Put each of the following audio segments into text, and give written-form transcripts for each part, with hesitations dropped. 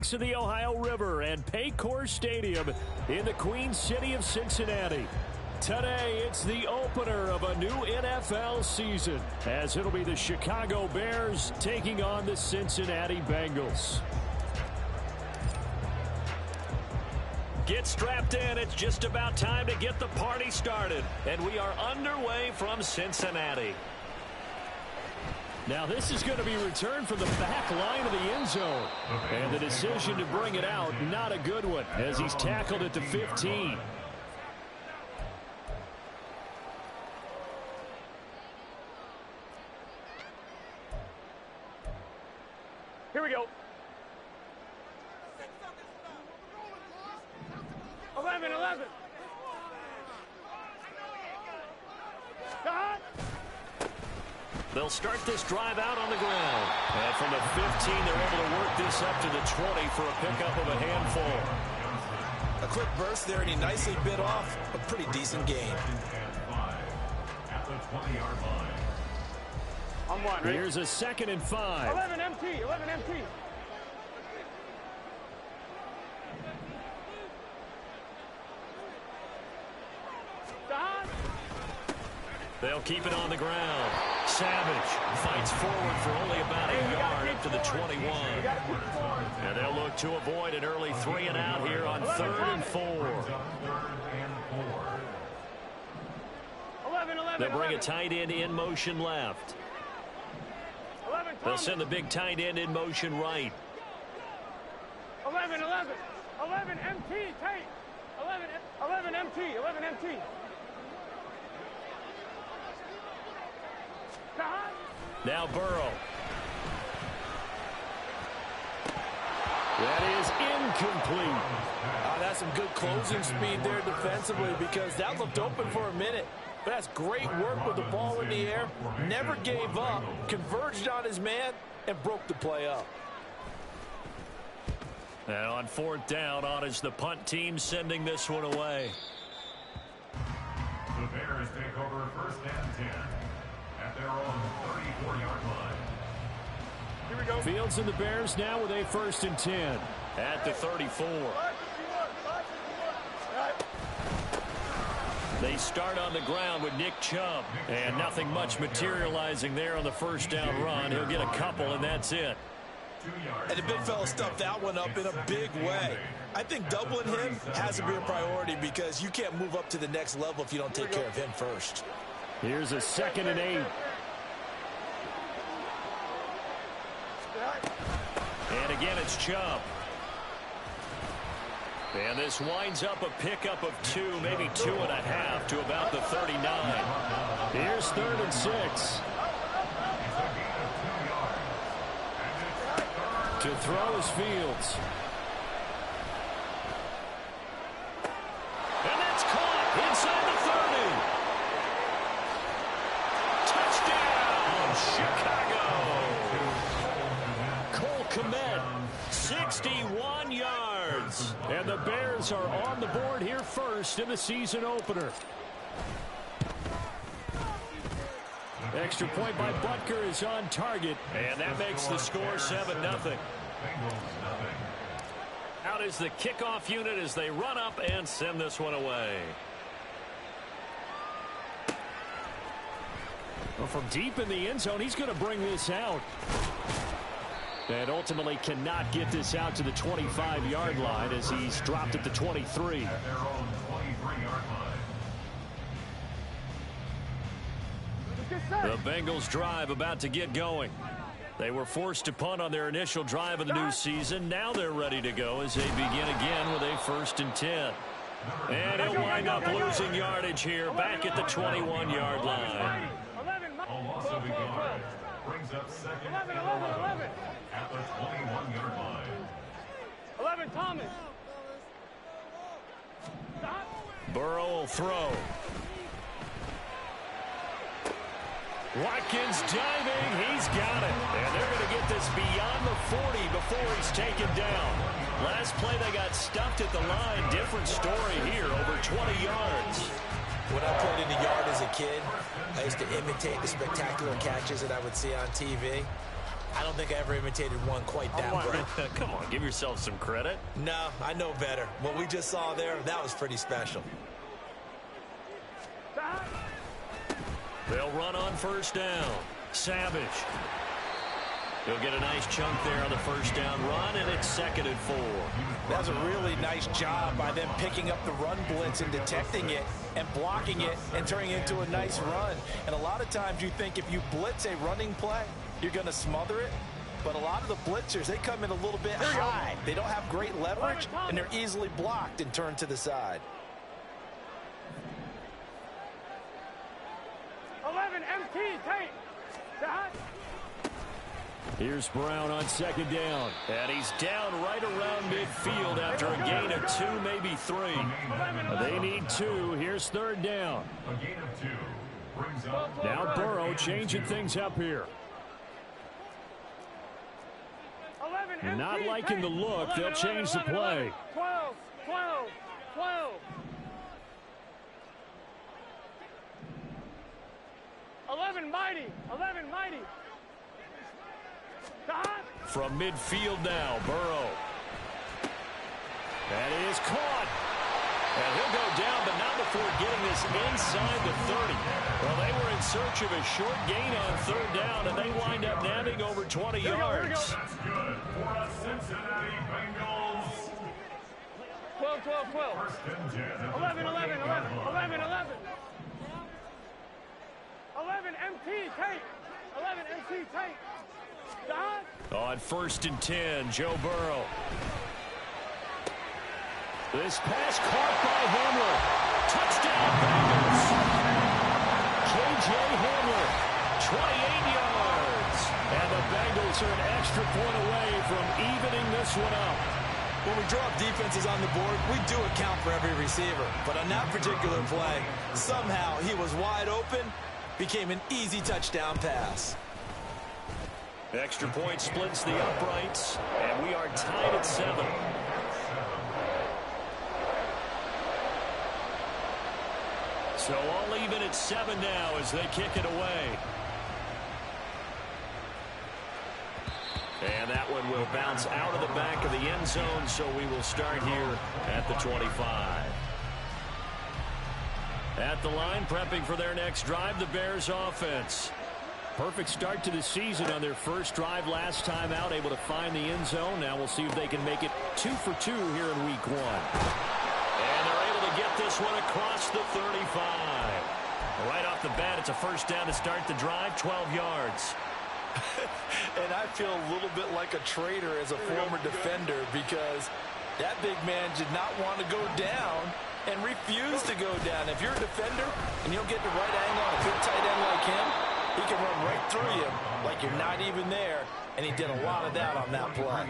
To the Ohio River and Paycor Stadium in the Queen City of Cincinnati. Today, it's the opener of a new NFL season, as it'll be the Chicago Bears taking on the Cincinnati Bengals. Get strapped in. It's just about time to get the party started. And we are underway from Cincinnati. Now this is going to be returned from the back line of the end zone. And the decision to bring it out, not a good one, as he's tackled at the 15. Here we go. 11. They'll start this drive out on the ground. And from the 15, they're able to work this up to the 20 for a pickup of a handful. A quick burst there, and he nicely bit off a pretty decent gain. On one, right? Here's a 2nd and 5. 11 MT. They'll keep it on the ground. Savage fights forward for only about a yard up to the 21. And they'll look to avoid an early 3 and out here on 3rd and 4. They'll bring a tight end in motion left. They'll send the big tight end in motion right. 11 MT tight. 11 MT. Now Burrow. That is incomplete. That's some good closing speed there defensively, because that looked open for a minute. But that's great work with the ball in the air. Never gave up, converged on his man, and broke the play up. And on 4th down, on is the punt team sending this one away. The Bears take over 1st and 10 at their own 34-yard line. Here we go. Fields and the Bears now with a 1st and 10 at the 34. They start on the ground with Nick Chubb, and nothing much materializing there on the 1st down run. He'll get a couple, and that's it. And the big fella stuffed that one up in a big way. I think doubling him has to be a priority, because you can't move up to the next level if you don't take care of him first. Here's a 2nd and 8. And again, it's Chubb. And this winds up a pickup of 2, maybe 2.5 to about the 39. Here's 3rd and 6. To throw is Fields. And that's caught inside the 30. Touchdown, Chicago. Cole Kmet, 61 yards. And the Bears are on the board here first in the season opener. Extra point by Butker is on target, and that makes the score 7-0. Out is the kickoff unit as they run up and send this one away. Well, from deep in the end zone, he's going to bring this out. And ultimately cannot get this out to the 25-yard line as he's dropped at the 23. The Bengals drive about to get going. They were forced to punt on their initial drive of the new season. Now they're ready to go as they begin again with a 1st and 10. And he'll wind up losing yardage here back at the 21-yard line. 11 brings up 2nd and 11 at the 21-yard line. 11 Thomas. Burrow will throw. Watkins diving. He's got it. And they're going to get this beyond the 40 before he's taken down. Last play, they got stuffed at the line. Different story here, over 20 yards. When I played in the yard as a kid, I used to imitate the spectacular catches that I would see on TV. I don't think I ever imitated one quite that well. Come on, give yourself some credit. No, I know better. What we just saw there, that was pretty special. They'll run on first down. Savage. He'll get a nice chunk there on the first down run, and it's 2nd and 4. That's a really nice job by them picking up the run blitz and detecting it and blocking it and turning it into a nice run. And a lot of times you think if you blitz a running play, you're going to smother it. But a lot of the blitzers, they come in a little bit high. They don't have great leverage, and they're easily blocked and turned to the side. 11 MT, take. Here's Brown on 2nd down. And he's down right around midfield after a gain of 2, maybe 3. They need 2. Here's 3rd down. A gain of 2 brings up. Now Burrow changing things up here. 11 MT, Not liking the look. 11, They'll change 11, the play. 12, 12, 12. 11 mighty, 11 mighty. From midfield now, Burrow. That is caught. And he'll go down, but not before getting this inside the 30. Well, they were in search of a short gain on 3rd down, and they wind up nabbing over 20 yards. That's good for the Cincinnati Bengals. 12, 12, 12. 11, 11, 11, 11, 11. 11 MT, take. 11 MT, take. On 1st and 10, Joe Burrow. This pass caught by Hamler. Touchdown, Bengals. J.J. Hamler, 28 yards. And the Bengals are an extra point away from evening this one up. When we draw up defenses on the board, we do account for every receiver. But on that particular play, somehow he was wide open, became an easy touchdown pass. Extra point splits the uprights, and we are tied at 7. So all even at 7 now as they kick it away. And that one will bounce out of the back of the end zone, so we will start here at the 25. At the line, prepping for their next drive, the Bears offense. Perfect start to the season on their first drive last time out, able to find the end zone. Now we'll see if they can make it 2 for 2 here in week 1. And they're able to get this one across the 35. Right off the bat, it's a first down to start the drive, 12 yards. And I feel a little bit like a traitor as a former defender because that big man did not want to go down and refused to go down. If you're a defender and you'll get the right angle on a good tight end like him, he can run right through you like you're not even there, and he did a lot of that on that play.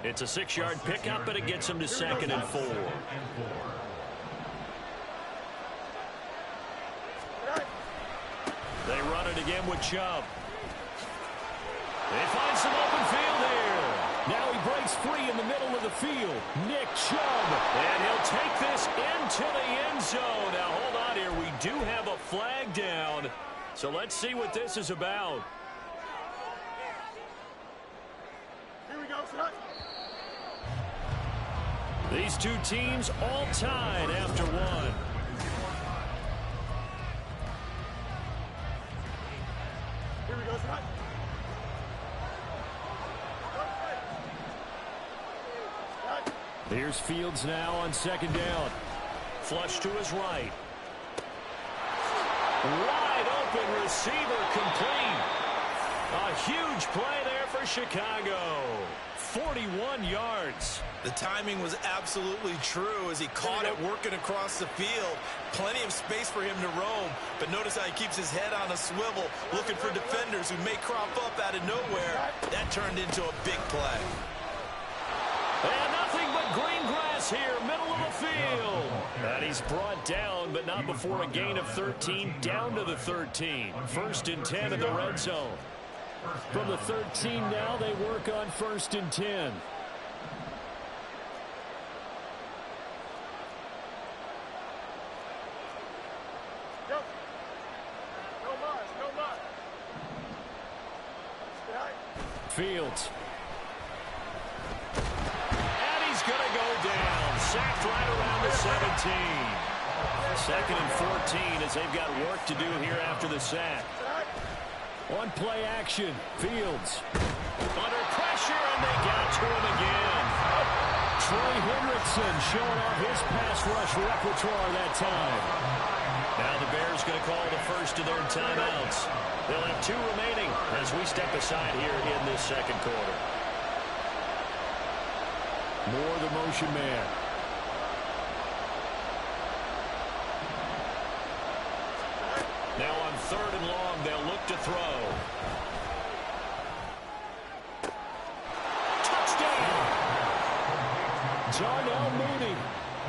It's a 6-yard pickup, but it gets him to 2nd and 4. They run it again with Chubb. They find some open field here. Now he breaks free in the middle of the field. Nick Chubb. And he'll take this into the end zone. Now, hold on here. We do have a flag down. So let's see what this is about. Here we go, son. These two teams all tied after 1. Here we go, son. Here's Fields now on 2nd down. Flush to his right. Wide open receiver complete. A huge play there for Chicago. 41 yards. The timing was absolutely true as he caught it working across the field. Plenty of space for him to roam. But notice how he keeps his head on a swivel, looking for defenders who may crop up out of nowhere. That turned into a big play. And nothing but green grass here, middle of the field. And he's brought down, but not before a gain of 13, down to the 13. 1st and 10 in the red zone. From the 13 now, they work on 1st and 10. Go. No more, no more. Stay high. Fields. And he's going to go down. Sacked right around the 17. 2nd and 14 as they've got work to do here after the sack. On play action, Fields. Under pressure, and they got to him again. Troy Hendrickson showing off his pass rush repertoire that time. Now the Bears going to call the first of their timeouts. They'll have 2 remaining as we step aside here in this second quarter. Moore the motion man. Now on 3rd and long, they'll look to throw. Touchdown! Darnell Mooney,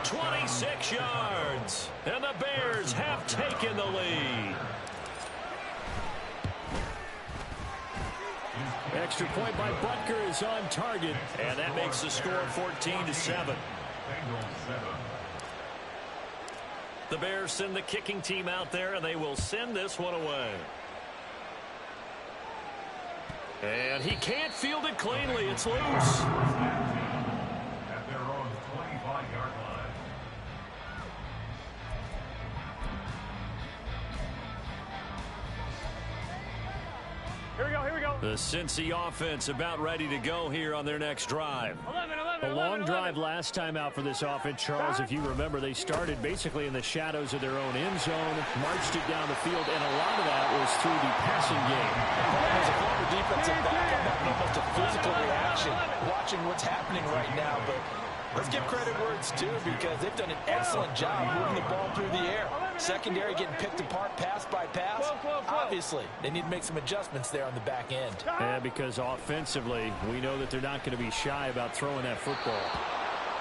26 yards. And the Bears have taken the lead. Extra point by Butker is on target. And that makes the score 14-7. The Bears send the kicking team out there, and they will send this one away. And he can't field it cleanly. It's loose. At their own 25-yard line. Here we go, here we go. The Cincy offense about ready to go here on their next drive. 11. A long drive last time out for this offense, Charles. If you remember, they started basically in the shadows of their own end zone, marched it down the field, and a lot of that was through the passing game. As a former defensive back, I'm having almost a physical reaction watching what's happening right now. But let's give credit where it's due because they've done an excellent job moving the ball through the air. Secondary getting picked apart pass by pass. Obviously, they need to make some adjustments there on the back end. Yeah, because offensively, we know that they're not going to be shy about throwing that football.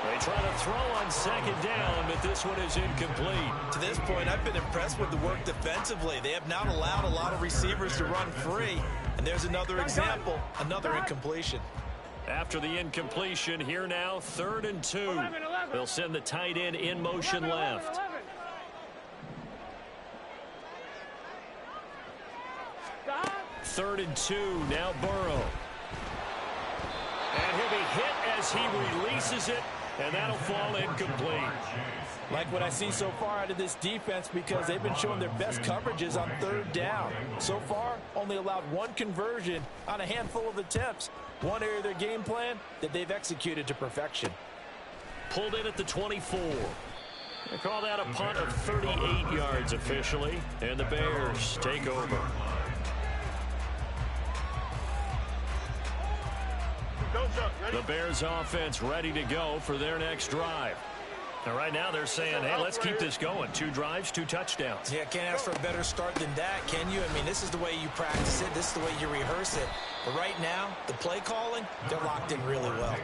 They try to throw on 2nd down, but this one is incomplete. To this point, I've been impressed with the work defensively. They have not allowed a lot of receivers to run free. And there's another example, another incompletion. After the incompletion, here now, 3rd and 2. They'll send the tight end in motion left. 3rd and 2, now Burrow. And he'll be hit as he releases it, and that'll fall incomplete. Like what I see so far out of this defense because they've been showing their best coverages on 3rd down. So far, only allowed 1 conversion on a handful of attempts. One area of their game plan that they've executed to perfection. Pulled in at the 24. They call that a punt of 38 yards officially, and the Bears take over. The Bears offense ready to go for their next drive. And right now they're saying, hey, let's keep this going. 2 drives, 2 touchdowns. Yeah, can't ask for a better start than that, can you? I mean, this is the way you practice it. This is the way you rehearse it. But right now, the play calling, they're locked in really well.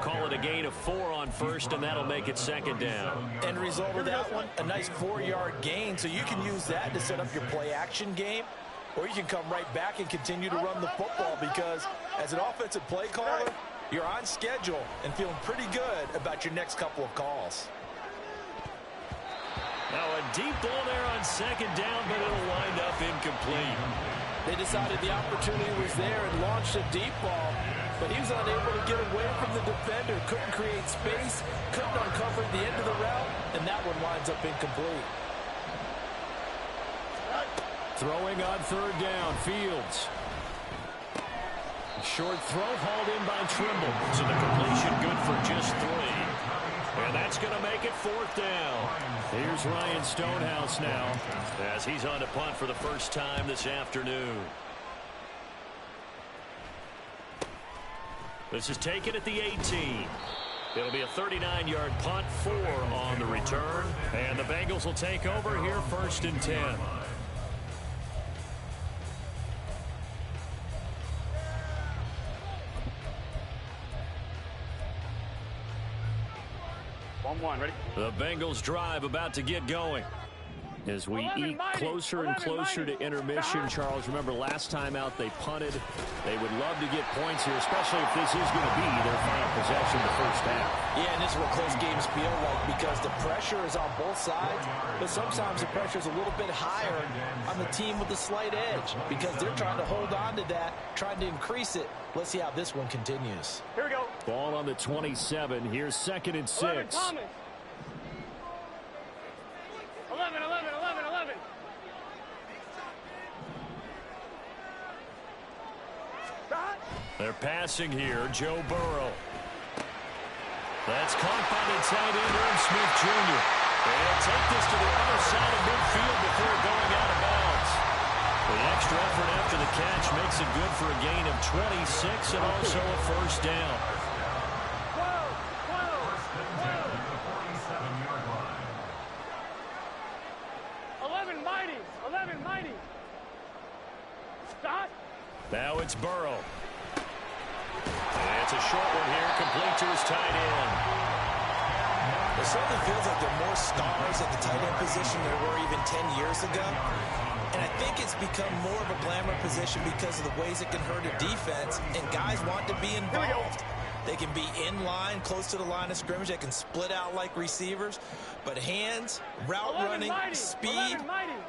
Call it a gain of 4 on 1st, and that'll make it 2nd down. End result of that one, a nice 4-yard gain. So you can use that to set up your play action game. Or you can come right back and continue to run the football because as an offensive play caller, you're on schedule and feeling pretty good about your next couple of calls. Now a deep ball there on 2nd down, but it'll wind up incomplete. They decided the opportunity was there and launched a deep ball, but he was unable to get away from the defender, couldn't create space, couldn't uncover the end of the route, and that one winds up incomplete. Throwing on 3rd down, Fields. Short throw hauled in by Trimble. So the completion good for just 3. And that's going to make it 4th down. Here's Ryan Stonehouse now as he's on to punt for the first time this afternoon. This is taken at the 18. It'll be a 39-yard punt, 4 on the return. And the Bengals will take over here 1st and 10. Ready? The Bengals drive about to get going. As we eke closer and closer to intermission, Charles, remember last time out they punted. They would love to get points here, especially if this is going to be their final possession the first half. Yeah, and this is what close games feel like because the pressure is on both sides, but sometimes the pressure is a little bit higher on the team with the slight edge because they're trying to hold on to that, trying to increase it. Let's see how this one continues. Here we go. Ball on the 27. Here's 2nd and 6. 11, Thomas. 11, 11, 11, 11. Stop. They're passing here. Joe Burrow. That's caught by the tight end, Irv Smith Jr. They'll take this to the other side of midfield before going out of bounds. The extra effort after the catch makes it good for a gain of 26 and also a first down. 11 mighty. 11 mighty. Stop. Now it's Burrow. And it's a short one here, complete to his tight end. It certainly feels like there are more stars at the tight end position than there were even 10 years ago. And I think it's become more of a glamour position because of the ways it can hurt a defense, and guys want to be involved. They can be in line, close to the line of scrimmage. They can split out like receivers. But hands, route running, speed,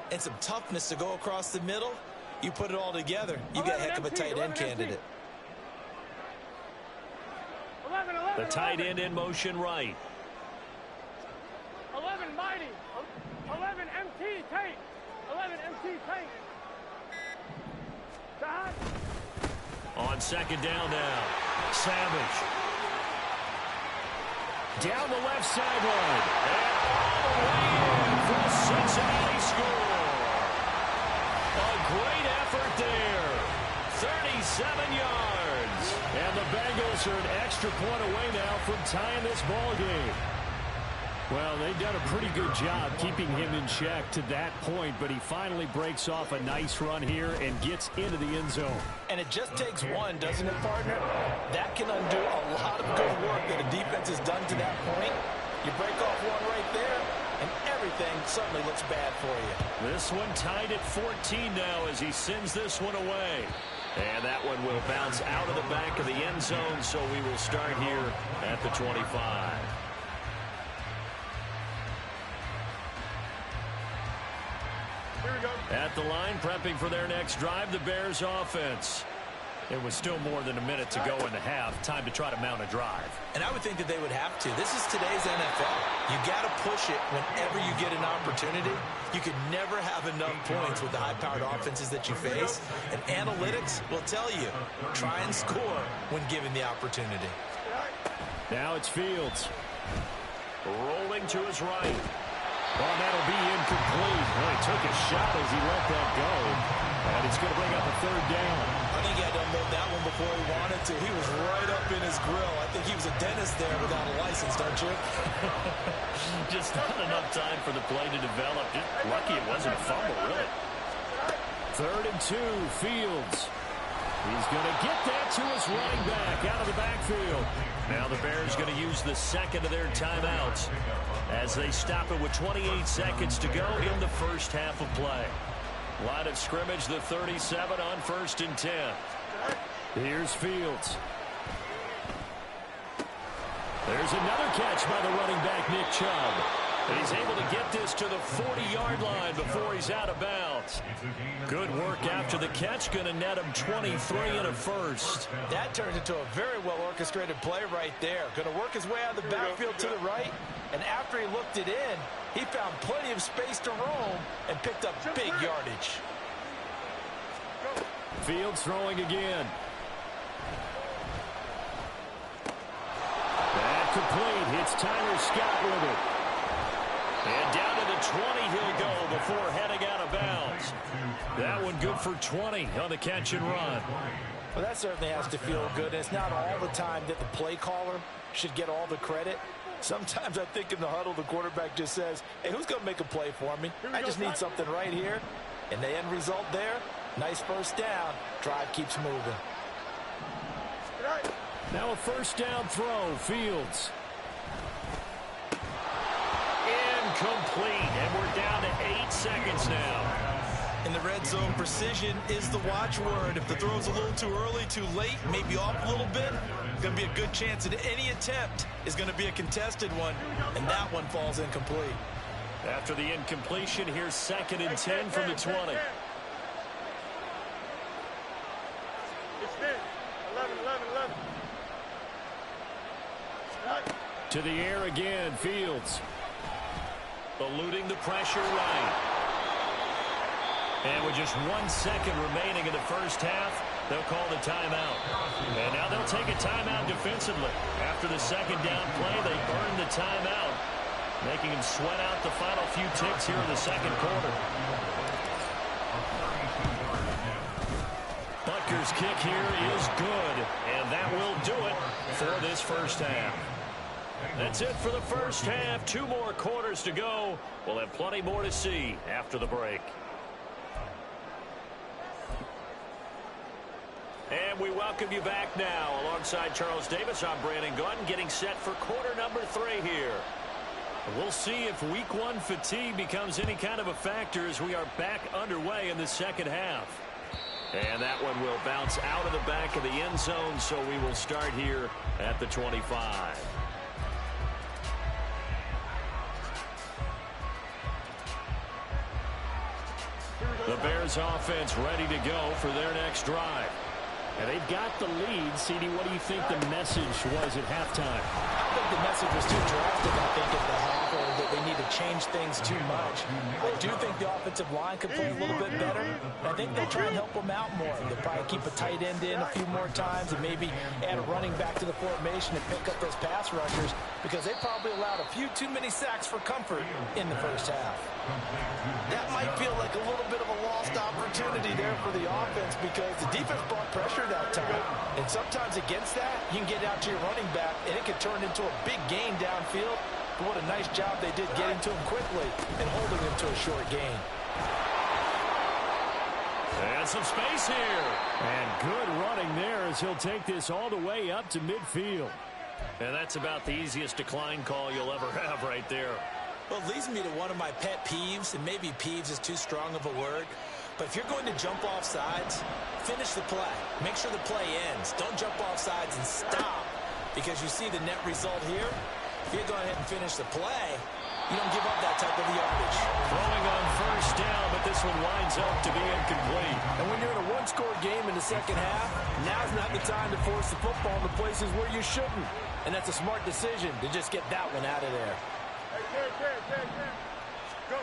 and some toughness to go across the middle, you put it all together, you get a heck of a tight end candidate. 11, 11, The tight end in motion right. 11 mighty. 11 MT tank. 11 MT tank. Stop. On 2nd down now. Savage. Down the left sideline. And all the way in for a Cincinnati score. A great effort there. 37 yards. And the Bengals are an extra point away now from tying this ball game. Well, they've done a pretty good job keeping him in check to that point, but he finally breaks off a nice run here and gets into the end zone. And it just takes one, doesn't it, partner? That can undo a lot of good work that a defense has done to that point. You break off one right there, and everything suddenly looks bad for you. This one tied at 14 now as he sends this one away. And that one will bounce out of the back of the end zone, so we will start here at the 25. At the line, prepping for their next drive, the Bears offense. It was still more than a minute to go in the half. Time to try to mount a drive. And I would think that they would have to. This is today's NFL. You got to push it whenever you get an opportunity. You could never have enough points with the high-powered offenses that you face. And analytics will tell you, try and score when given the opportunity. Now it's Fields. Rolling to his right. Well, that'll be incomplete. Well, he took a shot as he let that go. And it's going to bring up a 3rd down. I think he had to unload that one before he wanted to. He was right up in his grill. I think he was a dentist there without a license, don't you? Just not enough time for the play to develop. Just lucky it wasn't a fumble, really. 3rd and 2, Fields. He's going to get that to his running back out of the backfield. Now the Bears going to use the 2nd of their timeouts as they stop it with 28 seconds to go in the first half of play. Line of scrimmage, the 37 on 1st and 10. Here's Fields. There's another catch by the running back, Nick Chubb. And he's able to get this to the 40-yard line before he's out of bounds. Good work after the catch. Going to net him 23 and a first. That turns into a very well-orchestrated play right there. Going to work his way out of the backfield to the right. And after he looked it in, he found plenty of space to roam and picked up big yardage. Fields throwing again. And complete. It's Tyler Scott with it. And down to the 20 he'll go before heading out of bounds. That one good for 20 on the catch and run. Well, that certainly has to feel good. And it's not all the time that the play caller should get all the credit. Sometimes I think in the huddle, the quarterback just says, hey, who's going to make a play for me? I just need something right here. And the end result there, nice first down. Drive keeps moving. Now a first down throw, Fields. incomplete, and we're down to 8 seconds now. In the red zone, precision is the watchword. If the throw's a little too early, too late, maybe off a little bit, it's going to be a good chance that any attempt is going to be a contested one, and that one falls incomplete. After the incompletion, here's 2nd and 10 from the 20. It's 11, 11, 11. To the air again, Fields. Eluding the pressure right. And with just 1 second remaining in the first half, they'll call the timeout. And now they'll take a timeout defensively. After the 2nd down play, they earned the timeout, making them sweat out the final few ticks here in the 2nd quarter. Butker's kick here is good, and that will do it for this first half. That's it for the first half. 2 more quarters to go. We'll have plenty more to see after the break. And we welcome you back now. Alongside Charles Davis, I'm Brandon Gunn, getting set for quarter number 3 here. We'll see if week 1 fatigue becomes any kind of a factor as we are back underway in the 2nd half. And that one will bounce out of the back of the end zone, so we will start here at the 25. The Bears offense ready to go for their next drive. And they've got the lead. CD, what do you think the message was at halftime? I think the message was too drastic, I think, at the half, or that they need to change things too much. I do think the offensive line could play a little bit better. I think they'll try and help them out more. They'll probably keep a tight end in a few more times and maybe add a running back to the formation and pick up those pass rushers, because they probably allowed a few too many sacks for comfort in the first half. That might feel like a little bit of a lost opportunity there for the offense, because the defense brought pressure that time. And sometimes against that, you can get out to your running back, and it can turn into a big gain downfield. But what a nice job they did getting to him quickly and holding him to a short gain. And some space here. And good running there as he'll take this all the way up to midfield. And that's about the easiest decline call you'll ever have right there. Well, it leads me to one of my pet peeves, and maybe peeves is too strong of a word, but if you're going to jump off sides, finish the play. Make sure the play ends. Don't jump off sides and stop, because you see the net result here. If you go ahead and finish the play, you don't give up that type of yardage. Throwing on first down, but this one winds up to be incomplete. And when you're in a one-score game in the second half, now's not the time to force the football in the places where you shouldn't. And that's a smart decision to just get that one out of there. Go.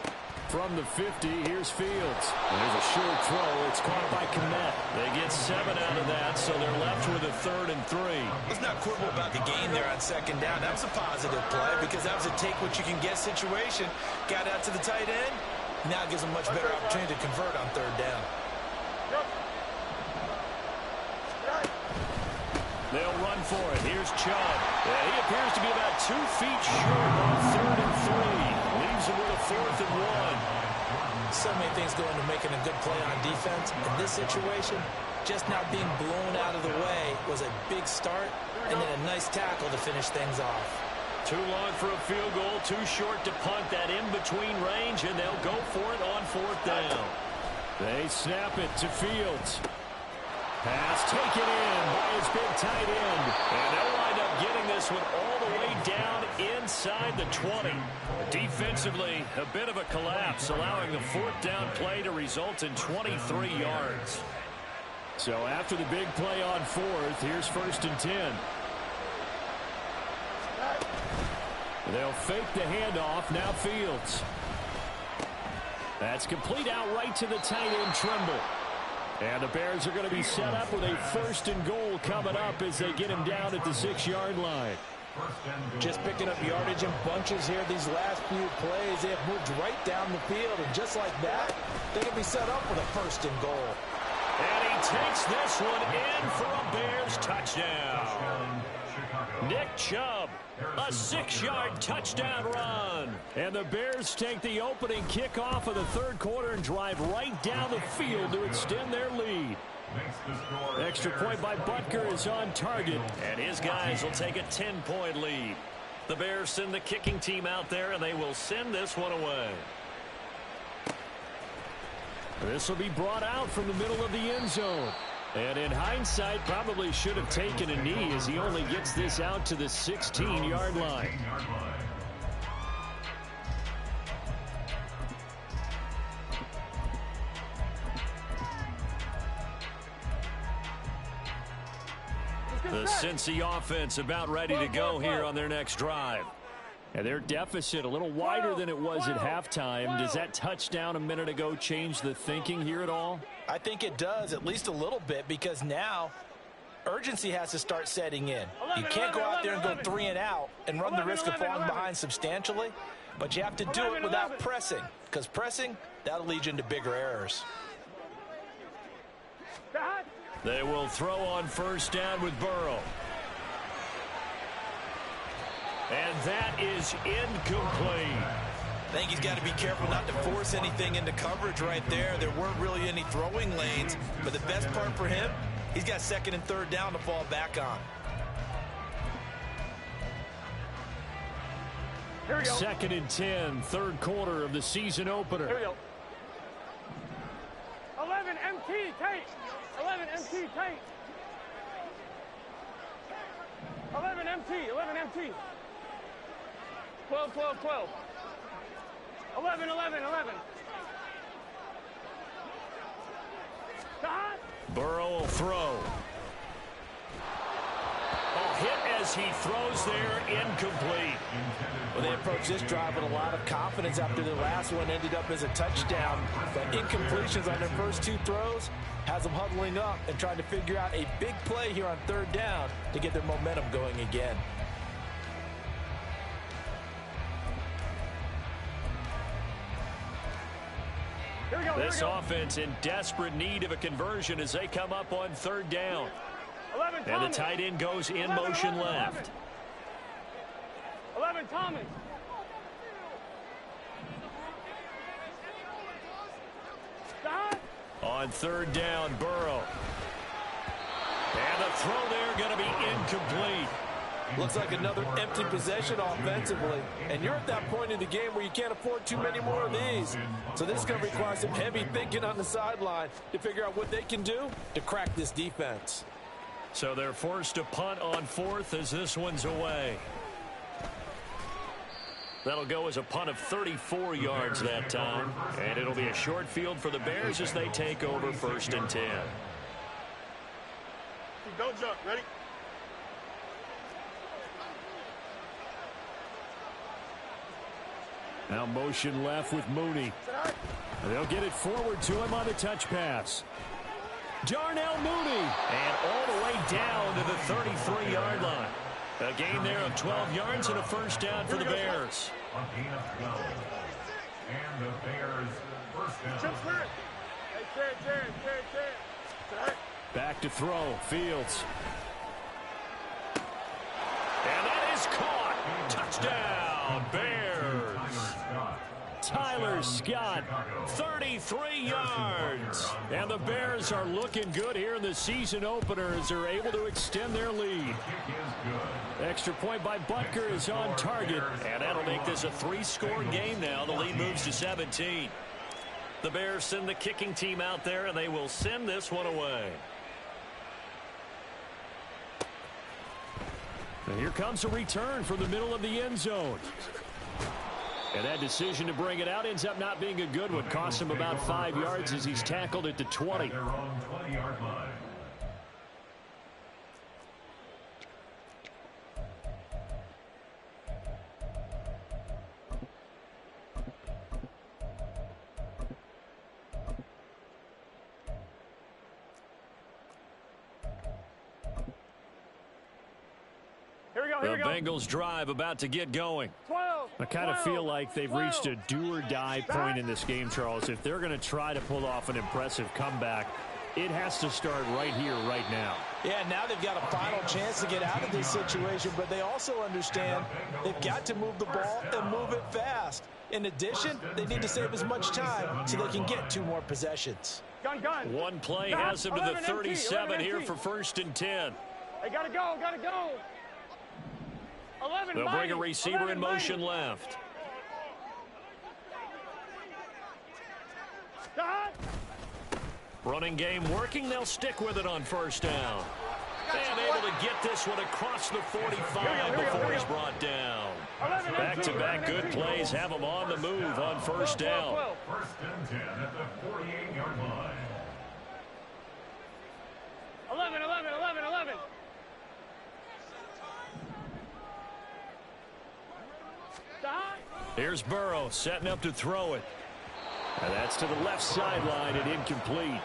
From the 50, here's Fields. There's a short throw. It's caught by Kmet. They get 7 out of that, so they're left with a 3rd and 3. Let's not quibble about the gain there on 2nd down. That was a positive play, because that was a take-what-you-can-get situation. Got out to the tight end. Now gives them much better opportunity to convert on 3rd down. They'll run for it. Here's Chubb. Yeah, he appears to be about 2 feet short on 3rd and 3. Leaves him with a 4th and 1. So many things go into making a good play on defense. In this situation, just not being blown out of the way was a big start, and then a nice tackle to finish things off. Too long for a field goal, too short to punt. That in-between range, and they'll go for it on 4th down. They snap it to Fields. Pass taken in by his big tight end. And they'll wind up getting this one all the way down inside the 20. Defensively, a bit of a collapse, allowing the 4th down play to result in 23 yards. So after the big play on 4th, here's 1st and 10. They'll fake the handoff. Now Fields. That's complete out right to the tight end, Trimble. And the Bears are going to be set up with a 1st and goal coming up as they get him down at the 6-yard line. Just picking up yardage in bunches here these last few plays. They have moved right down the field, and just like that, they can be set up with a 1st and goal. And he takes this one in for a Bears touchdown. Nick Chubb, a 6-yard touchdown run. And the Bears take the opening kickoff of the 3rd quarter and drive right down the field to extend their lead. Extra point by Butker is on target, and his guys will take a 10-point lead. The Bears send the kicking team out there, and they will send this one away. This will be brought out from the middle of the end zone. And in hindsight, probably should have taken a knee as he only gets this out to the 16-yard line. The Cincy offense about ready to go here on their next drive. And their deficit a little wider than it was at halftime. Does that touchdown a minute ago change the thinking here at all? I think it does, at least a little bit, because now urgency has to start setting in. You can't go out there and go 3 and out and run the risk of falling behind substantially, but you have to do it without pressing, because pressing, that'll lead you into bigger errors. They will throw on first down with Burrow. And that is incomplete. I think he's got to be careful not to force anything into coverage right there. There weren't really any throwing lanes, but the best part for him, he's got 2nd and 3rd down to fall back on. Here we go. 2nd and 10, 3rd quarter of the season opener. Here we go. 11 MT, tight. 11 MT, tight. 11 MT, 11 MT. 12, 12, 12. 11, 11, 11. Burrow will throw. Hit as he throws there, incomplete. Well, they approached this drive with a lot of confidence after the last one ended up as a touchdown. But incompletions on their first 2 throws has them huddling up and trying to figure out a big play here on 3rd down to get their momentum going again. This offense in desperate need of a conversion as they come up on 3rd down. And the tight end goes in motion left. 11 Thomas. On 3rd down, Burrow. And the throw there going to be incomplete. Looks like another empty possession offensively. And you're at that point in the game where you can't afford too many more of these. So this is going to require some heavy thinking on the sideline to figure out what they can do to crack this defense. So they're forced to punt on 4th as this one's away. That'll go as a punt of 34 yards that time. And it'll be a short field for the Bears as they take over 1st and 10. Don't jump. Ready? Now motion left with Mooney. They'll get it forward to him on the touch pass. Darnell Mooney. And all the way down to the 33-yard line. A gain there of 12 yards and a first down for the Bears. A gain of 12. And the Bears first down. Back to throw. Fields. And that is caught. Touchdown, Bears. Tyler Scott, 33 yards. And the Bears are looking good here in the season opener as they're able to extend their lead. Extra point by Butker is on target. And that'll make this a 3-score game now. The lead moves to 17. The Bears send the kicking team out there, and they will send this one away. And here comes a return from the middle of the end zone. And that decision to bring it out ends up not being a good one. Costs him about 5 yards as he's tackled at the 20. Their own 20-yard line. The Bengals drive about to get going. I kind of feel like they've reached a do-or-die point in this game, Charles. If they're going to try to pull off an impressive comeback, it has to start right here, right now. Yeah, now they've got a final chance to get out of this situation, but they also understand they've got to move the ball and move it fast. In addition, they need to save as much time so they can get 2 more possessions. One play has them to the 37 here for 1st and 10. They gotta go, gotta go. They'll bring a receiver in motion left. Running game working. They'll stick with it on first down. And able to get this one across the 45 before he's brought down. Back-to-back good plays have him on the move on first down. First and 10 at the 48-yard line. 11. Here's Burrow setting up to throw it. And that's to the left sideline and incomplete.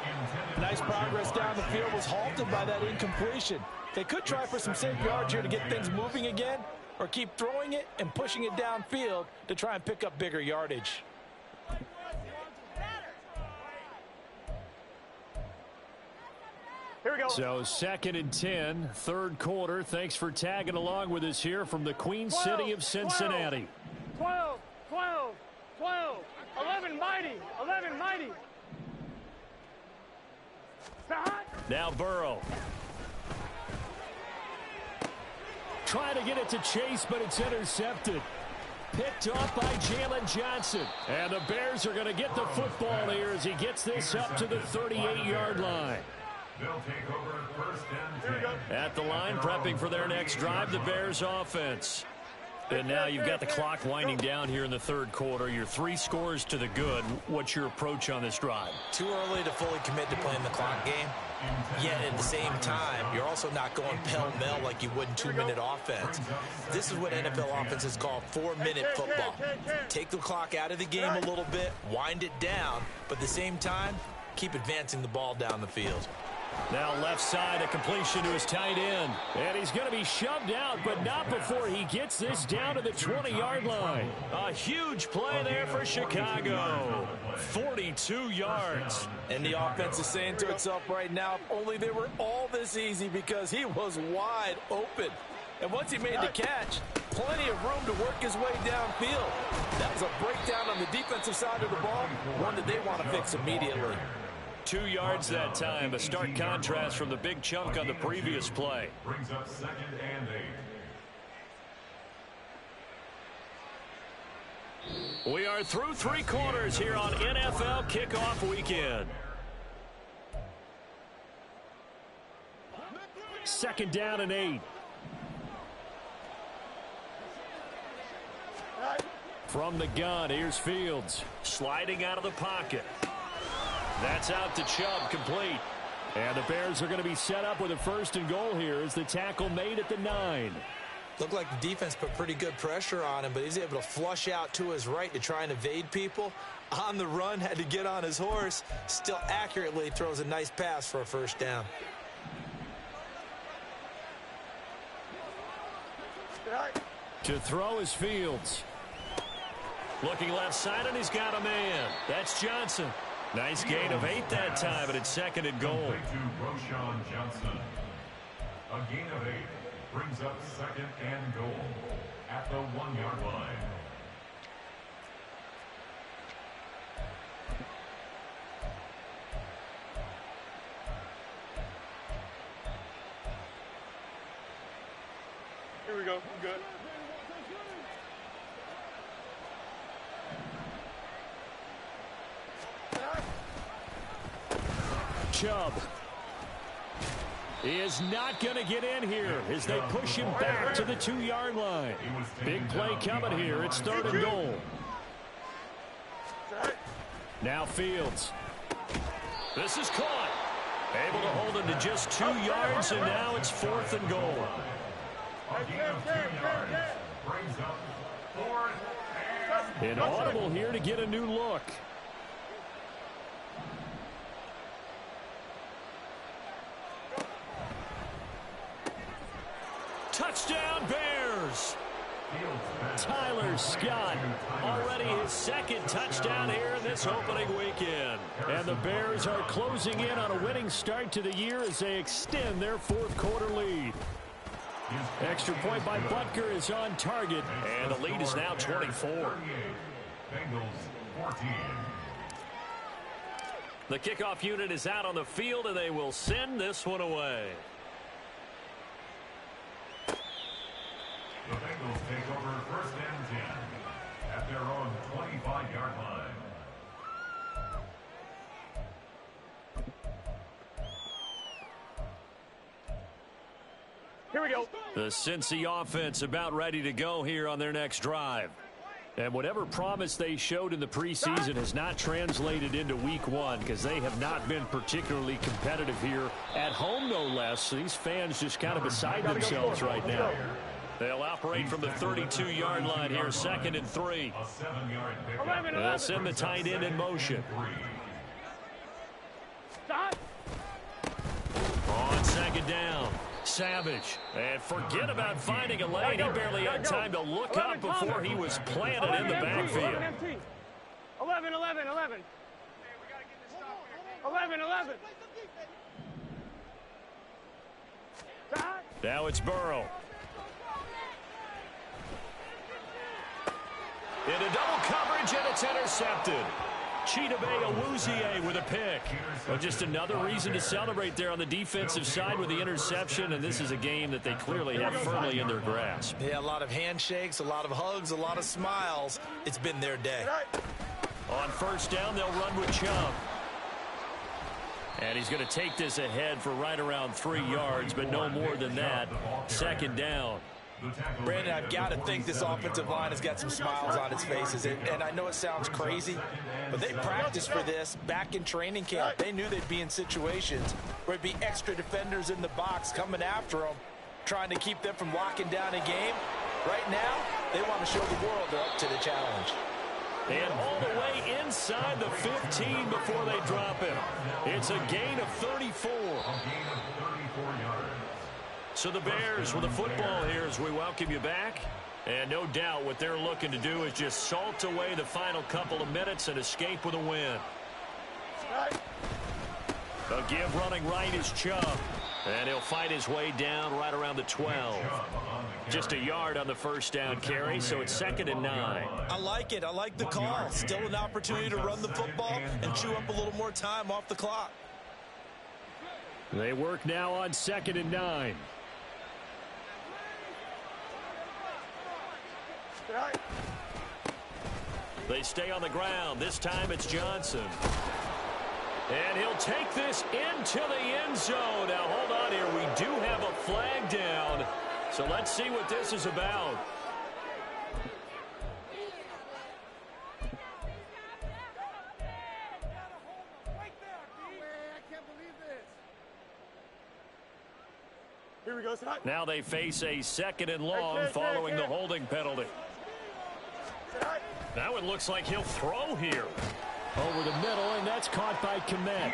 Nice progress down the field was halted by that incompletion. They could try for some safe yards here to get things moving again, or keep throwing it and pushing it downfield to try and pick up bigger yardage. Here we go. So 2nd and 10, third quarter. Thanks for tagging along with us here from the Queen City of Cincinnati. 12. 11 mighty. Now Burrow. Trying to get it to Chase, but it's intercepted. Picked off by Jalen Johnson. And the Bears are going to get the football here as he gets this up to the 38-yard line. They'll take over first and 10. At the line, prepping for their next drive, the Bears offense. And now you've got the clock winding down here in the third quarter. You're 3 scores to the good. What's your approach on this drive? Too early to fully commit to playing the clock game. Yet at the same time, you're also not going pell-mell like you would in 2-minute offense. This is what NFL offenses call 4-minute football. Take the clock out of the game a little bit, wind it down, but at the same time, keep advancing the ball down the field. Now left side, a completion to his tight end. And he's going to be shoved out, but not before he gets this down to the 20-yard line. A huge play there for Chicago. 42 yards. And the offense is saying to itself right now, if only they were all this easy, because he was wide open. And once he made the catch, plenty of room to work his way downfield. That was a breakdown on the defensive side of the ball, one that they want to fix immediately. 2 yards that time, a stark contrast from the big chunk on the previous play. Brings up 2nd and 8. We are through 3 quarters here on NFL Kickoff Weekend. 2nd down and 8. From the gun, here's Fields. Sliding out of the pocket. That's out to Chubb, complete. And the Bears are going to be set up with a 1st and goal here as the tackle made at the 9. Looked like the defense put pretty good pressure on him, but he's able to flush out to his right to try and evade people. On the run, had to get on his horse. Still accurately throws a nice pass for a 1st down. To throw is Fields. Looking left side, and he's got a man. That's Johnson. Nice gain of 8 that time, and it's 2nd and goal. To Roshan Johnson. A gain of 8 brings up 2nd and goal at the 1-yard line. Here we go. Good. Chubb. He is not going to get in here as they push him back to the 2-yard line. Big play coming here. It's 3rd and goal. Now Fields. This is caught. Able to hold him to just 2 yards, and now it's 4th and goal. Inaudible here to get a new look. Touchdown Bears! Tyler Scott, already his 2nd touchdown here in this opening weekend. And the Bears are closing in on a winning start to the year as they extend their 4th quarter lead. Extra point by Butker is on target, and the lead is now 24. Bengals 14. The kickoff unit is out on the field, and they will send this one away. Here we go. The Cincy offense about ready to go here on their next drive. And whatever promise they showed in the preseason has not translated into week one because they have not been particularly competitive here at home, no less. So these fans just kind of beside themselves right now. They'll operate from the 32-yard line here, 2nd and 3. They'll send the tight end in motion. On 2nd down, Savage. And forget about finding a lane. He barely had time to look up before he was planted in the backfield. 11. 11. Now it's Burrow. Into double coverage, and it's intercepted. Chidobe Awuzie with a pick. Well, just another reason to celebrate there on the defensive side with the interception, and this is a game that they clearly have firmly in their grasp. Yeah, a lot of handshakes, a lot of hugs, a lot of smiles. It's been their day. On 1st down, they'll run with Chubb. And he's going to take this ahead for right around 3 yards, but no more than that. 2nd down. Brandon, I've got to think this offensive line has got some smiles on its faces. And I know it sounds crazy, but they practiced for this back in training camp. They knew they'd be in situations where it'd be extra defenders in the box coming after them, trying to keep them from locking down a game. Right now, they want to show the world they're up to the challenge. And all the way inside the 15 before they drop it. It's a gain of 34. So the Bears with the football here as we welcome you back. And no doubt what they're looking to do is just salt away the final couple of minutes and escape with a win. A give running right is Chubb. And he'll fight his way down right around the 12. Just a yard on the 1st down carry, so it's 2nd and 9. I like it. I like the call. Still an opportunity to run the football and chew up a little more time off the clock. They work now on 2nd and 9. They stay on the ground. This time it's Johnson. And he'll take this into the end zone. Now, hold on here. We do have a flag down. So let's see what this is about. Here we go. Now they face a 2nd and long following the holding penalty. Now it looks like he'll throw here. Over the middle, and that's caught by Komet.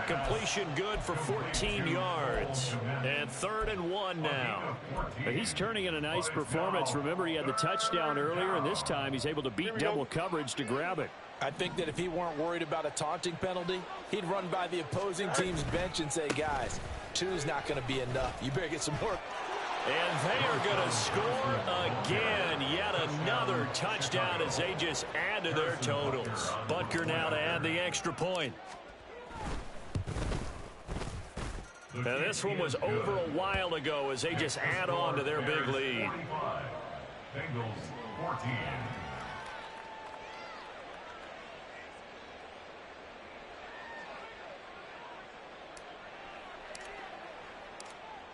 Completion good for 14 yards. And 3rd and 1 now. But he's turning in a nice performance. Remember, he had the touchdown earlier, and this time he's able to beat double coverage to grab it. I think that if he weren't worried about a taunting penalty, he'd run by the opposing team's bench and say, guys, 2's not going to be enough. You better get some more. And they are going to score again. Yet another touchdown as they just add to their totals. Butker now to add the extra point. And this one was over a while ago as they just add on to their big lead. Bengals 14.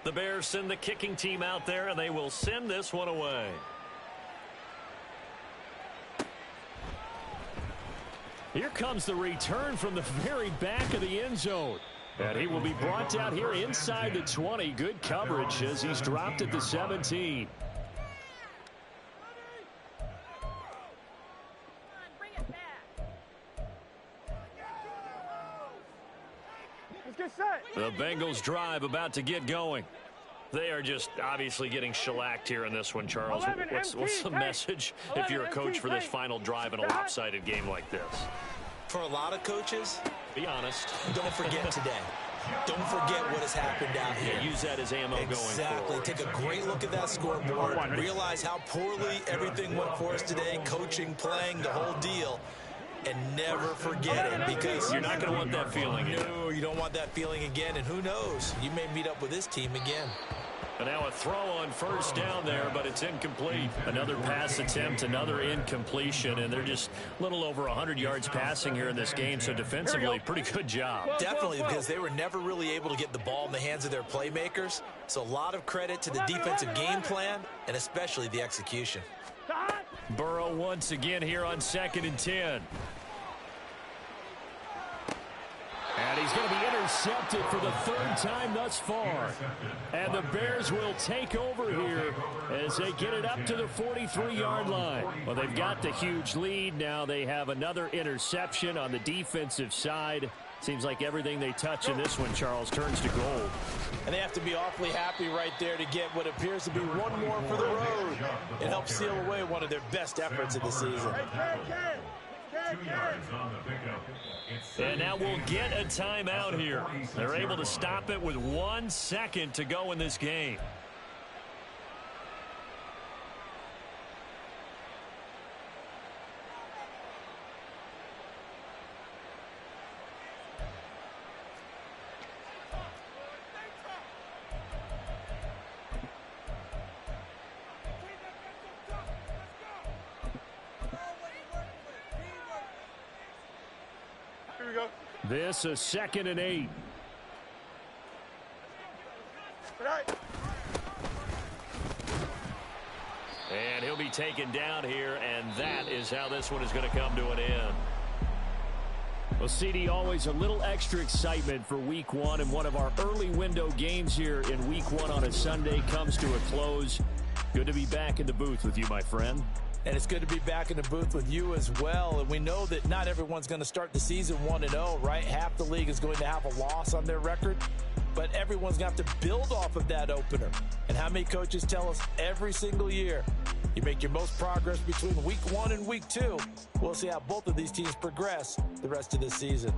The Bears send the kicking team out there, and they will send this one away. Here comes the return from the very back of the end zone. And he will be brought down here inside the 20. Good coverage as he's dropped at the 17. The Bengals drive about to get going. They are just obviously getting shellacked here in this one, Charles. What's the message if you're a coach for this final drive in a lopsided game like this? For a lot of coaches, be honest. Don't forget today. Don't forget what has happened down here. Use that as ammo going forward. Exactly. Take a great look at that scoreboard. Realize how poorly everything went for us today. Coaching, playing, the whole deal. And never forget it, because you're not going to want that feeling again. No, you don't want that feeling again. And who knows? You may meet up with this team again. And now a throw on first down there, but it's incomplete. Another pass attempt, another incompletion, and they're just a little over 100 yards passing here in this game, so defensively, pretty good job. Definitely, because they were never really able to get the ball in the hands of their playmakers. So a lot of credit to the defensive game plan, and especially the execution. Burrow once again here on 2nd and 10. And he's going to be intercepted for the 3rd time thus far. And the Bears will take over here as they get it up to the 43-yard line. Well, they've got the huge lead. Now they have another interception on the defensive side. Seems like everything they touch in this one, Charles, turns to gold. And they have to be awfully happy right there to get what appears to be one more for the road. It helps seal away one of their best efforts of the season. 2 yards on the pickup. And now we'll get a timeout here. They're able to stop it with 1 second to go in this game. This is 2nd and 8. And he'll be taken down here, and that is how this one is going to come to an end. Well, CD, always a little extra excitement for Week 1, and one of our early window games here in Week 1 on a Sunday comes to a close. Good to be back in the booth with you, my friend. And it's good to be back in the booth with you as well. And we know that not everyone's going to start the season 1-0, right? Half the league is going to have a loss on their record. But everyone's going to have to build off of that opener. And how many coaches tell us every single year, you make your most progress between Week 1 and Week 2. We'll see how both of these teams progress the rest of this season.